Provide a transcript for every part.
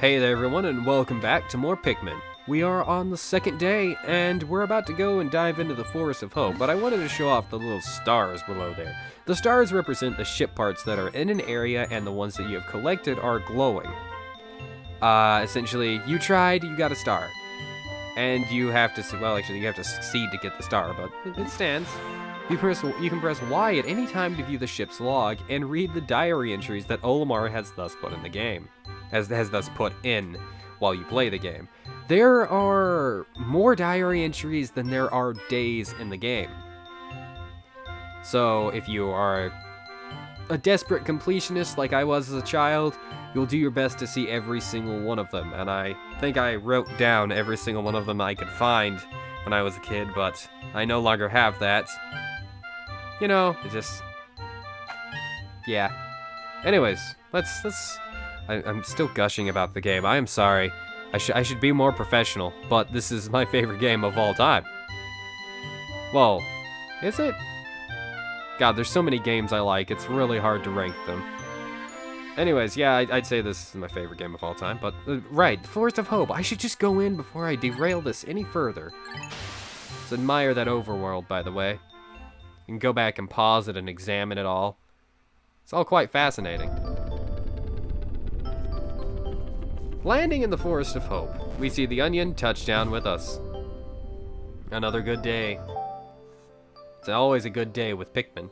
Hey there everyone, and welcome back to more Pikmin. We are on the second day, and we're about to go and dive into the Forest of Hope, but I wanted to show off the little stars below there. The stars represent the ship parts that are in an area, and the ones that you have collected are glowing. Essentially, you tried, you got a star. And you have to, well actually you have to succeed to get the star, but it stands. You can press Y at any time to view the ship's log, and read the diary entries that Olimar has thus put in the game. Has thus put in while you play the game. There are more diary entries than there are days in the game. So if you are a desperate completionist like I was as a child, you'll do your best to see every single one of them. And I think I wrote down every single one of them I could find when I was a kid, but I no longer have that. You know, it just... yeah. Anyways, I'm still gushing about the game. I am sorry. I should be more professional, but this is my favorite game of all time. Well, is it? God, there's so many games I like, it's really hard to rank them. Anyways, yeah, I'd say this is my favorite game of all time, but, right, Forest of Hope. I should just go in before I derail this any further. Let's admire that overworld, by the way. You can go back and pause it and examine it all. It's all quite fascinating. Landing in the Forest of Hope, we see the Onion touch down with us. Another good day. It's always a good day with Pikmin.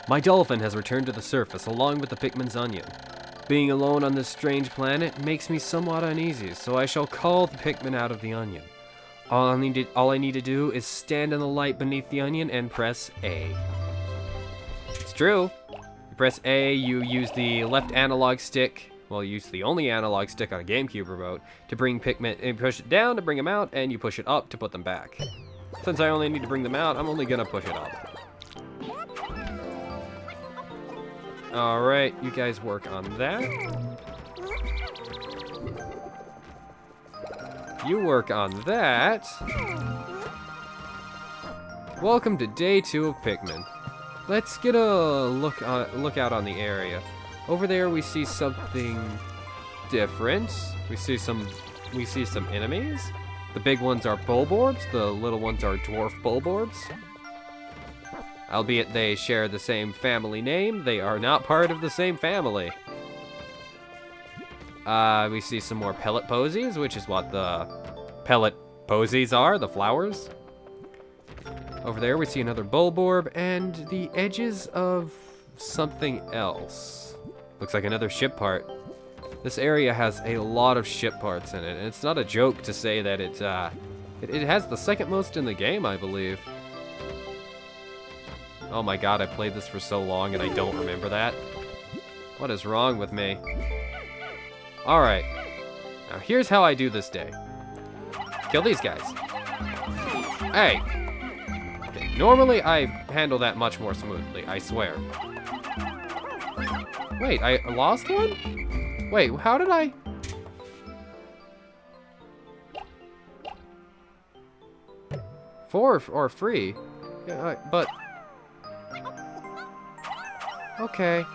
My dolphin has returned to the surface along with the Pikmin's Onion. Being alone on this strange planet makes me somewhat uneasy, so I shall call the Pikmin out of the Onion. All I need to do is stand in the light beneath the Onion and press A. It's true. You press A, you use the left analog stick. Well, you use the only analog stick on a Gamecube remote to bring Pikmin, and push it down to bring them out, and you push it up to put them back. Since I only need to bring them out, I'm only gonna push it up. Alright, you guys work on that. You work on that. Welcome to day 2 of Pikmin. Let's get a look out on the area. Over there we see something different. We see some enemies. The big ones are Bulborbs, the little ones are Dwarf Bulborbs. Albeit they share the same family name, they are not part of the same family. We see some more pellet posies, which is what the pellet posies are, the flowers. Over there we see another Bulborb and the edges of something else. Looks like another ship part. This area has a lot of ship parts in it, and it's not a joke to say that it has the second most in the game, I believe. Oh my god, I played this for so long and I don't remember that. What is wrong with me? Alright. Now here's how I do this day. Kill these guys. Hey! Okay, normally I handle that much more smoothly, I swear. Wait, I lost one? Wait, how did I... Four or free? Yeah, but... okay.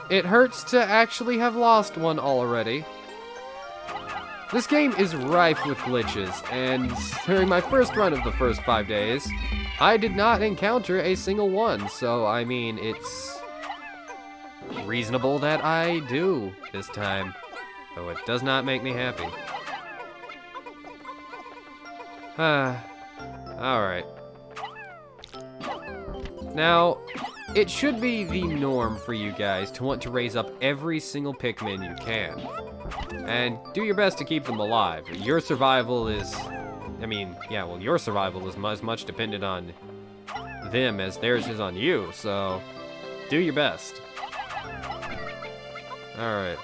It hurts to actually have lost one already. This game is rife with glitches, and during my first run of the first 5 days, I did not encounter a single one, so I mean, it's reasonable that I do this time, though it does not make me happy. Alright. Now, it should be the norm for you guys to want to raise up every single Pikmin you can. And do your best to keep them alive. Your survival is... I mean, yeah, well, your survival is as much dependent on them as theirs is on you, so do your best. Alright.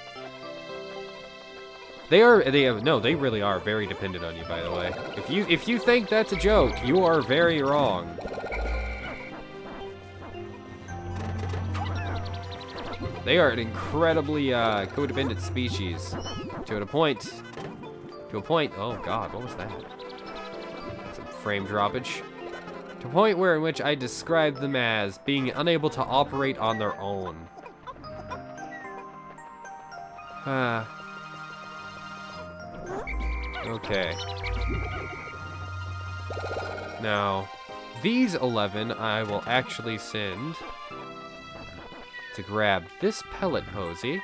They really are very dependent on you, by the way. If you think that's a joke, you are very wrong. They are an incredibly codependent species. To a point. Oh god, what was that? Some frame droppage. To a point where in which I describe them as being unable to operate on their own. Okay. Now, these 11 I will actually send to grab this pellet posy.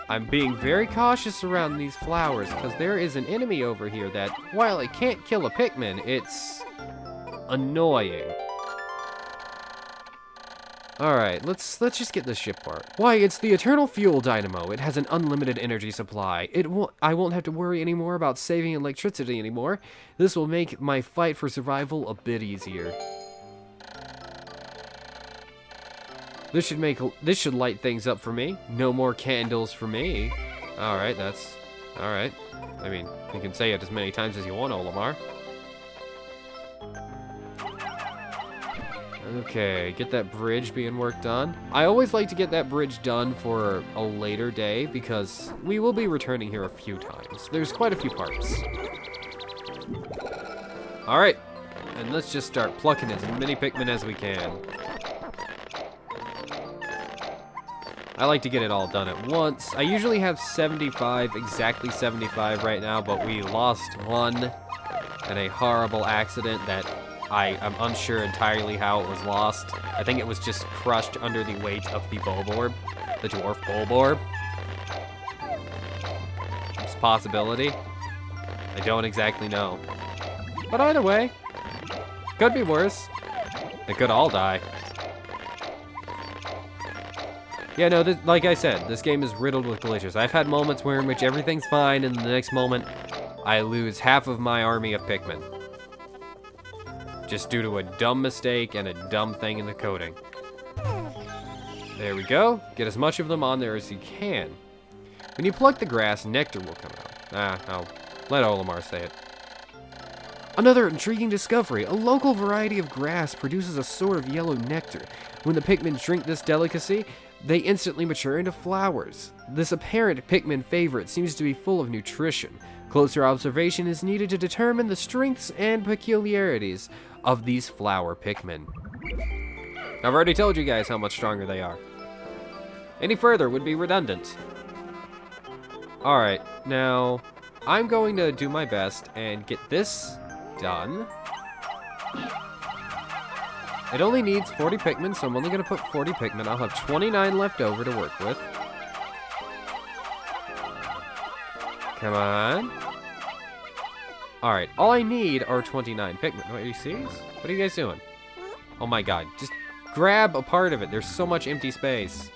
I'm being very cautious around these flowers because there is an enemy over here that, while it can't kill a Pikmin, it's annoying. Alright, let's just get this ship part. Why, it's the Eternal Fuel Dynamo. It has an unlimited energy supply. I won't have to worry anymore about saving electricity anymore. This will make my fight for survival a bit easier. This should light things up for me. No more candles for me. Alright, that's... Alright. I mean, you can say it as many times as you want, Olimar. Okay, get that bridge being worked on. I always like to get that bridge done for a later day because we will be returning here a few times. There's quite a few parts. Alright, and let's just start plucking as many Pikmin as we can. I like to get it all done at once. I usually have 75, exactly 75 right now, but we lost one in a horrible accident that I am unsure entirely how it was lost. I think it was just crushed under the weight of the Bulborb, the dwarf Bulborb. It's a possibility. I don't exactly know. But either way, could be worse. They could all die. Yeah, no, like I said, this game is riddled with glitches. I've had moments where in which everything's fine, and the next moment, I lose half of my army of Pikmin. Just due to a dumb mistake and a dumb thing in the coding. There we go. Get as much of them on there as you can. When you pluck the grass, nectar will come out. I'll let Olimar say it. Another intriguing discovery. A local variety of grass produces a sort of yellow nectar. When the Pikmin drink this delicacy, they instantly mature into flowers. This apparent Pikmin favorite seems to be full of nutrition. Closer observation is needed to determine the strengths and peculiarities of these flower Pikmin. I've already told you guys how much stronger they are. Any further would be redundant. Alright, now I'm going to do my best and get this done. It only needs 40 Pikmin, so I'm only going to put 40 Pikmin. I'll have 29 left over to work with. Come on. Alright, all I need are 29 Pikmin. What, are you serious? What are you guys doing? Oh my god, just grab a part of it. There's so much empty space.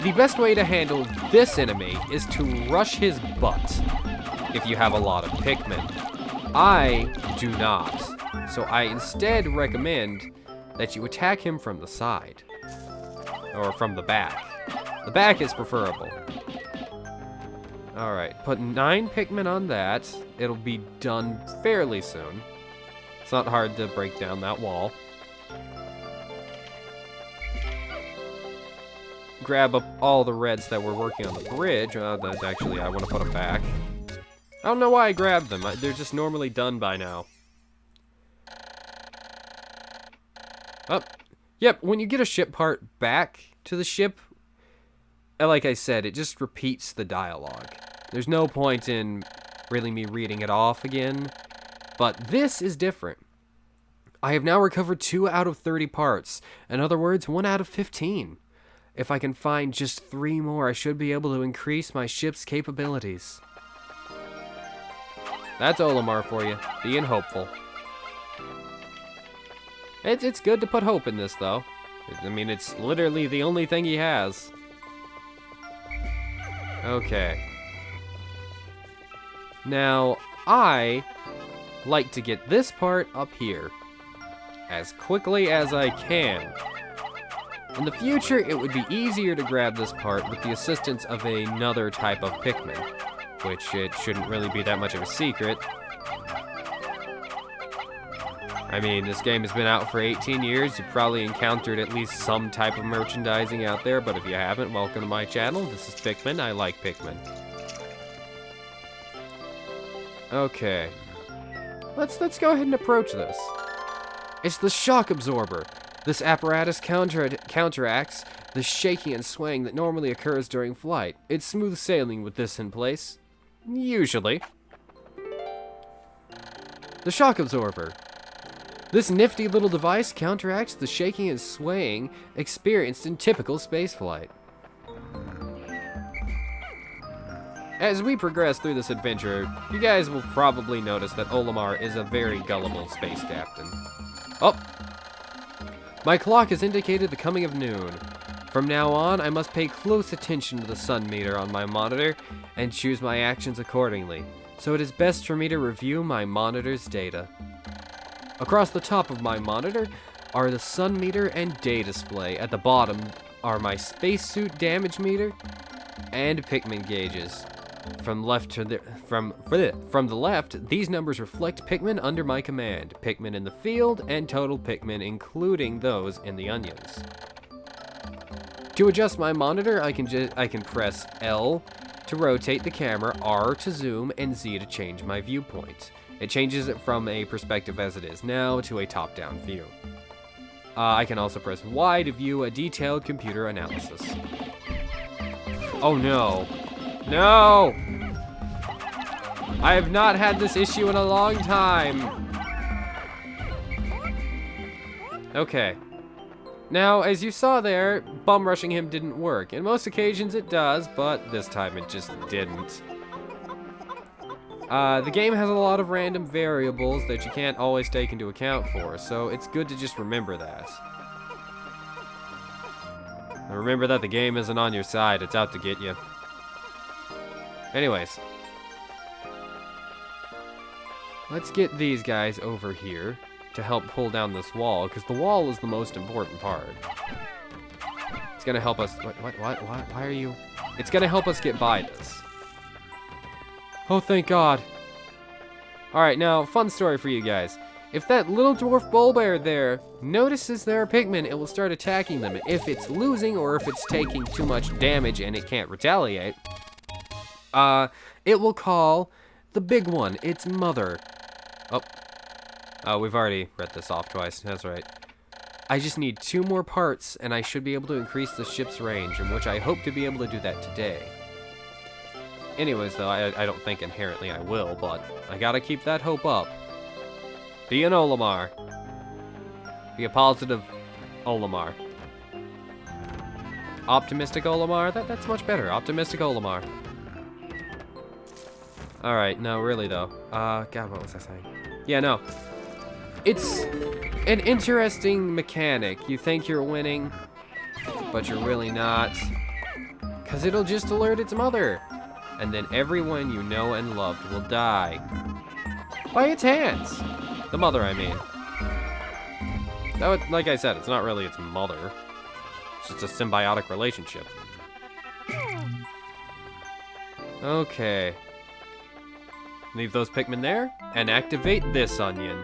The best way to handle this enemy is to rush his butt if you have a lot of Pikmin. I do not. So I instead recommend that you attack him from the side. Or from the back. The back is preferable. Alright, put 9 Pikmin on that. It'll be done fairly soon. It's not hard to break down that wall. Grab up all the reds that we're working on the bridge. Actually, I want to put them back. I don't know why I grabbed them. They're just normally done by now. Oh, yep, when you get a ship part back to the ship, like I said, it just repeats the dialogue. There's no point in really me reading it off again, but this is different. I have now recovered 2 out of 30 parts. In other words, 1 out of 15. If I can find just 3 more, I should be able to increase my ship's capabilities. That's Olimar for you, being hopeful. It's good to put hope in this, though. I mean, it's literally the only thing he has. Okay. Now, I like to get this part up here as quickly as I can. In the future, it would be easier to grab this part with the assistance of another type of Pikmin, which it shouldn't really be that much of a secret. I mean, this game has been out for 18 years. You've probably encountered at least some type of merchandising out there, but if you haven't, welcome to my channel. This is Pikmin. I like Pikmin. Okay. Let's go ahead and approach this. It's the shock absorber. This apparatus counteracts the shaking and swaying that normally occurs during flight. It's smooth sailing with this in place. Usually. The shock absorber. This nifty little device counteracts the shaking and swaying experienced in typical spaceflight. As we progress through this adventure, you guys will probably notice that Olimar is a very gullible space captain. Oh! My clock has indicated the coming of noon. From now on, I must pay close attention to the sun meter on my monitor and choose my actions accordingly, so it is best for me to review my monitor's data. Across the top of my monitor are the sun meter and day display. At the bottom are my spacesuit damage meter and Pikmin gauges. From the left, these numbers reflect Pikmin under my command, Pikmin in the field, and total Pikmin, including those in the onions. To adjust my monitor, I can press L to rotate the camera, R to zoom, and Z to change my viewpoint. It changes it from a perspective as it is now to a top-down view. I can also press Y to view a detailed computer analysis. Oh no. No! I have not had this issue in a long time. Okay. Now, as you saw there, bum rushing him didn't work. In most occasions it does, but this time it just didn't. The game has a lot of random variables that you can't always take into account for, so it's good to just remember that. And remember that the game isn't on your side, it's out to get you. Anyways. Let's get these guys over here to help pull down this wall, because the wall is the most important part. It's gonna help us... Why are you... It's gonna help us get by this. Oh, thank God. Alright, now, fun story for you guys. If that little dwarf bullbear there notices there are Pikmin, it will start attacking them. If it's losing or if it's taking too much damage and it can't retaliate, it will call the big one, its mother. Oh, we've already read this off twice. That's right. I just need 2 more parts, and I should be able to increase the ship's range, in which I hope to be able to do that today. Anyways, though, I don't think inherently I will, but I gotta keep that hope up. Be an Olimar. Be a positive Olimar. Optimistic Olimar? That's much better. Optimistic Olimar. Alright, no, really, though. God, what was I saying? Yeah, no. It's an interesting mechanic. You think you're winning, but you're really not. Because it'll just alert its mother. And then everyone you know and loved will die. By its hands. The mother, I mean. Like I said, it's not really its mother. It's just a symbiotic relationship. Okay. Leave those Pikmin there, and activate this onion.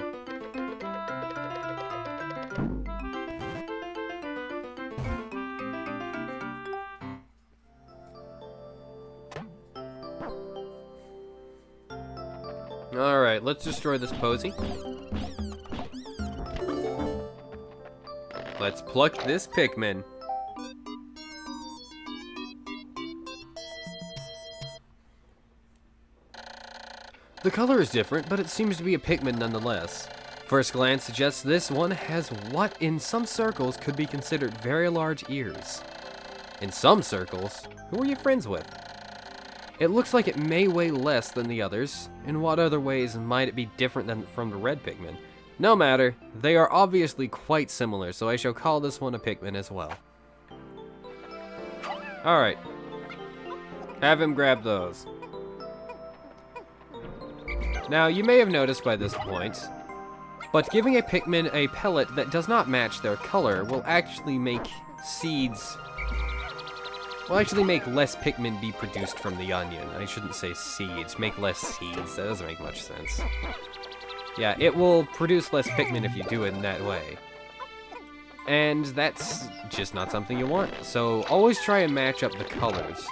Alright, let's destroy this posy. Let's pluck this Pikmin. The color is different, but it seems to be a Pikmin nonetheless. First glance suggests this one has what in some circles could be considered very large ears. In some circles? Who are you friends with? It looks like it may weigh less than the others. In what other ways might it be different from the red Pikmin? No matter, they are obviously quite similar, so I shall call this one a Pikmin as well. Alright. Have him grab those. Now, you may have noticed by this point, but giving a Pikmin a pellet that does not match their color will actually make seeds... will actually make less Pikmin be produced from the onion. I shouldn't say seeds. Make less seeds. That doesn't make much sense. Yeah, it will produce less Pikmin if you do it in that way. And that's just not something you want. So always try and match up the colors.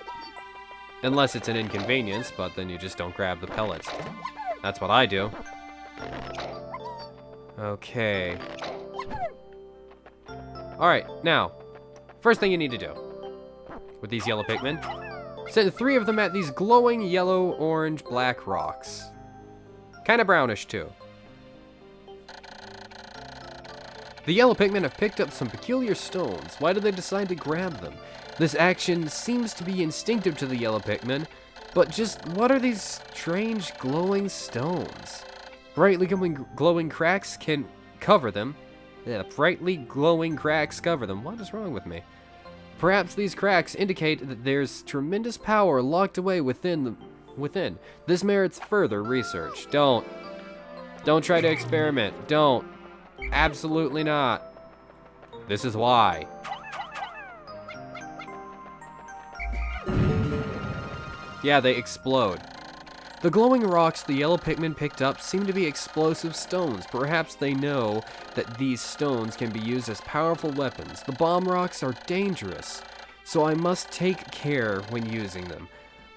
Unless it's an inconvenience, but then you just don't grab the pellets. That's what I do. Okay. Alright, now, first thing you need to do with these yellow Pikmin, send 3 of them at these glowing yellow, orange, black rocks. Kind of brownish, too. The yellow Pikmin have picked up some peculiar stones. Why did they decide to grab them? This action seems to be instinctive to the yellow Pikmin, but just what are these strange glowing stones? Brightly glowing cracks can cover them. Yeah, brightly glowing cracks cover them. What is wrong with me? Perhaps these cracks indicate that there's tremendous power locked away within. This merits further research. Don't try to experiment. Don't. Absolutely not. This is why. Yeah, they explode. The glowing rocks the yellow Pikmin picked up seem to be explosive stones. Perhaps they know that these stones can be used as powerful weapons. The bomb rocks are dangerous, so I must take care when using them.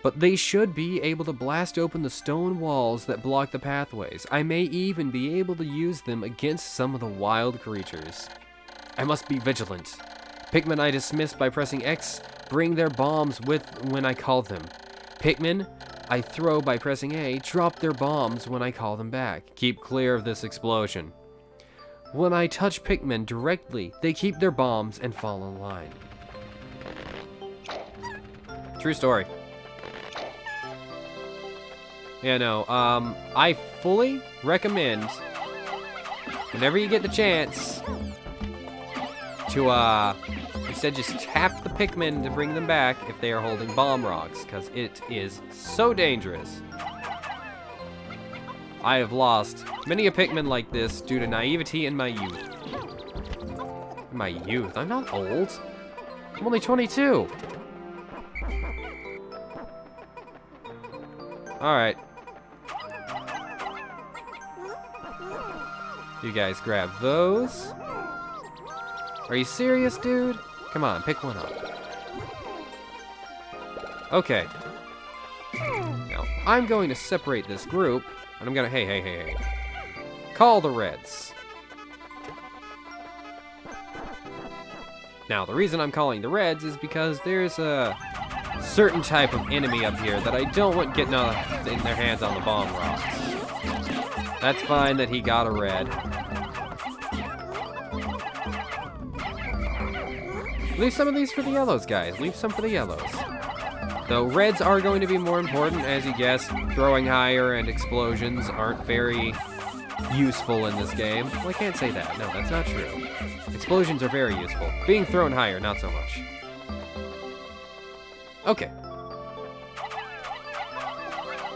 But they should be able to blast open the stone walls that block the pathways. I may even be able to use them against some of the wild creatures. I must be vigilant. Pikmin I dismiss by pressing X bring their bombs with when I call them. Pikmin I throw by pressing A drop their bombs when I call them back. Keep clear of this explosion. When I touch Pikmin directly, they keep their bombs and fall in line. True story. Yeah, no, I fully recommend, whenever you get the chance, to, instead just tap the Pikmin to bring them back if they are holding bomb rocks, because it is so dangerous. I have lost many a Pikmin like this due to naivety in my youth. I'm not old. I'm only 22. Alright. You guys grab those. Are you serious, dude? Come on, pick one up. Okay. Now, I'm going to separate this group, and I'm gonna, hey. Call the reds. Now, the reason I'm calling the reds is because there's a certain type of enemy up here that I don't want getting in their hands on the bomb rocks. That's fine that he got a red. Leave some of these for the yellows, guys. Leave some for the yellows. Though reds are going to be more important, as you guessed. Throwing higher and explosions aren't very useful in this game. Well, I can't say that. No, that's not true. Explosions are very useful. Being thrown higher, not so much. Okay.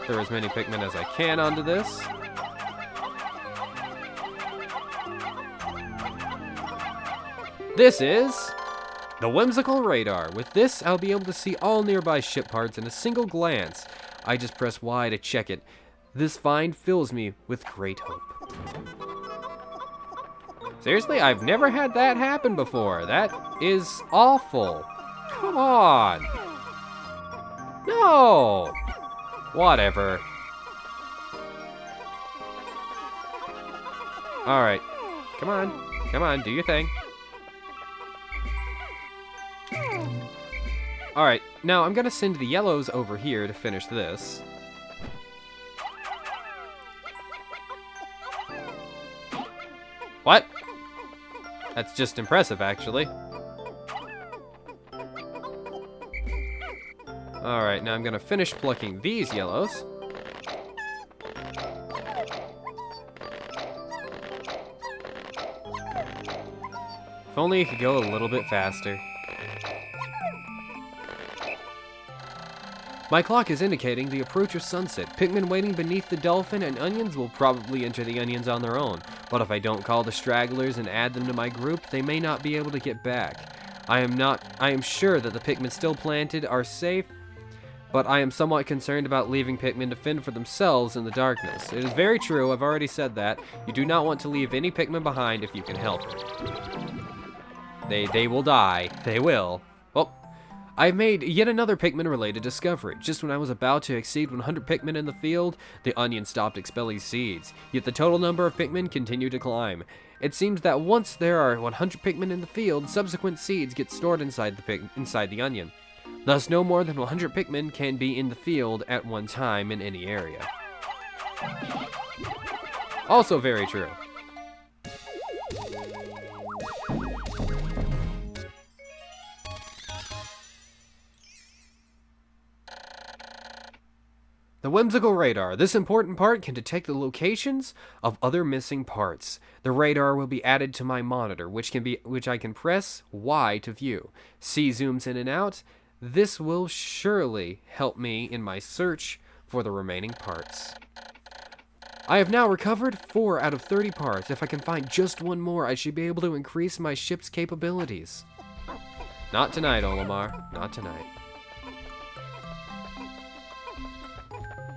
Throw as many Pikmin as I can onto this. This is the whimsical radar. With this, I'll be able to see all nearby ship parts in a single glance. I just press Y to check it. This find fills me with great hope. Seriously, I've never had that happen before. That is awful. Come on. No. Whatever. Alright. Come on, do your thing. Alright, now I'm gonna send the yellows over here to finish this. What? That's just impressive, actually. Alright, now I'm gonna finish plucking these yellows. If only it could go a little bit faster. My clock is indicating the approach of sunset. Pikmin waiting beneath the dolphin and onions will probably enter the onions on their own. But if I don't call the stragglers and add them to my group, they may not be able to get back. I am sure that the Pikmin still planted are safe. but I am somewhat concerned about leaving Pikmin to fend for themselves in the darkness. It is very true, I've already said that. You do not want to leave any Pikmin behind if you can help it. They will die. They will. Oh, I've made yet another Pikmin-related discovery. Just when I was about to exceed 100 Pikmin in the field, the onion stopped expelling seeds. Yet the total number of Pikmin continued to climb. It seems that once there are 100 Pikmin in the field, subsequent seeds get stored inside the onion. Thus, no more than 100 Pikmin can be in the field at one time in any area. Also very true. The whimsical radar. This important part can detect the locations of other missing parts. The radar will be added to my monitor, which I can press Y to view. C zooms in and out. This will surely help me in my search for the remaining parts. I have now recovered 4 out of 30 parts. If I can find just one more, I should be able to increase my ship's capabilities. Not tonight, Olimar. Not tonight.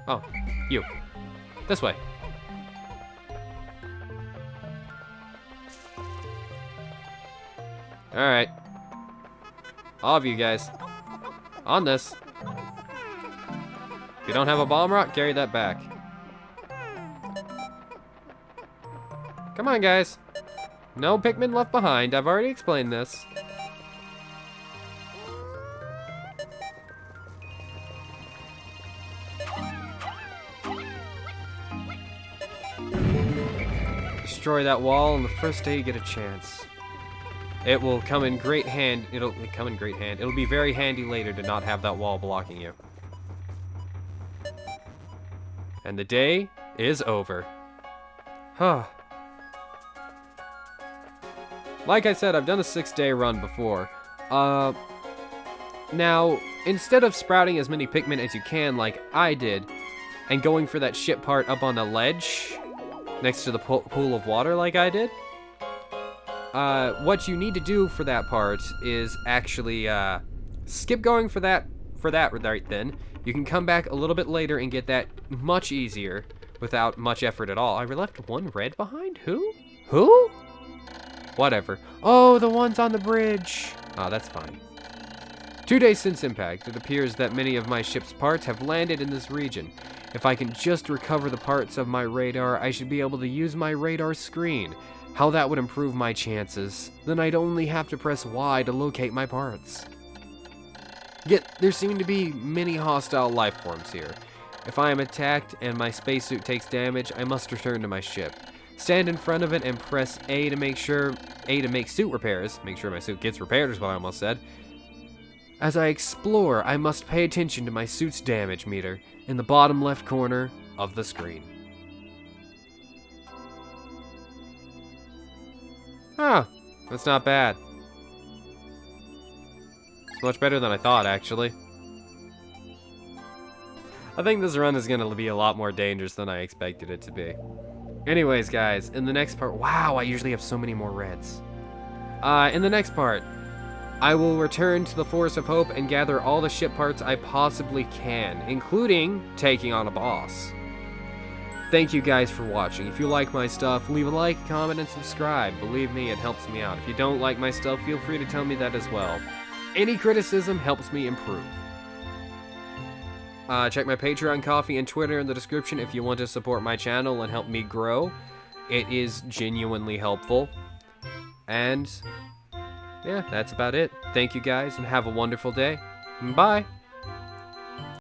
Oh, you. This way. Alright. All of you guys. On this. If you don't have a bomb rock, carry that back. Come on, guys. No Pikmin left behind. I've already explained this. Destroy that wall on the first day you get a chance. It will come in great hand. It'll come in great hand. It'll be very handy later to not have that wall blocking you. And the day is over. Huh. Like I said, I've done a 6-day run before. Now, instead of sprouting as many Pikmin as you can like I did, and going for that ship part up on the ledge next to the pool of water like I did, what you need to do for that part is actually skip going for that right then. You can come back a little bit later and get that much easier without much effort at all. I left one red behind? Who? Who? Whatever. Oh, the ones on the bridge. Oh, that's fine. 2 days since impact, it appears that many of my ship's parts have landed in this region. If I can just recover the parts of my radar, I should be able to use my radar screen. How that would improve my chances. Then I'd only have to press Y to locate my parts. Yet, there seem to be many hostile life forms here. If I am attacked and my spacesuit takes damage, I must return to my ship. Stand in front of it and press A to make suit repairs. Make sure my suit gets repaired is what I almost said. As I explore, I must pay attention to my suit's damage meter in the bottom left corner of the screen. Huh, that's not bad. It's much better than I thought, actually. I think this run is going to be a lot more dangerous than I expected it to be. Anyways, guys, in the next part... Wow, I usually have so many more reds. In the next part, I will return to the Forest of Hope and gather all the ship parts I possibly can, including taking on a boss. Thank you guys for watching. If you like my stuff, leave a like, comment, and subscribe. Believe me, it helps me out. If you don't like my stuff, feel free to tell me that as well. Any criticism helps me improve. Check my Patreon, Coffee, and Twitter in the description if you want to support my channel and help me grow. It is genuinely helpful. And yeah, that's about it. Thank you guys, and have a wonderful day. Bye!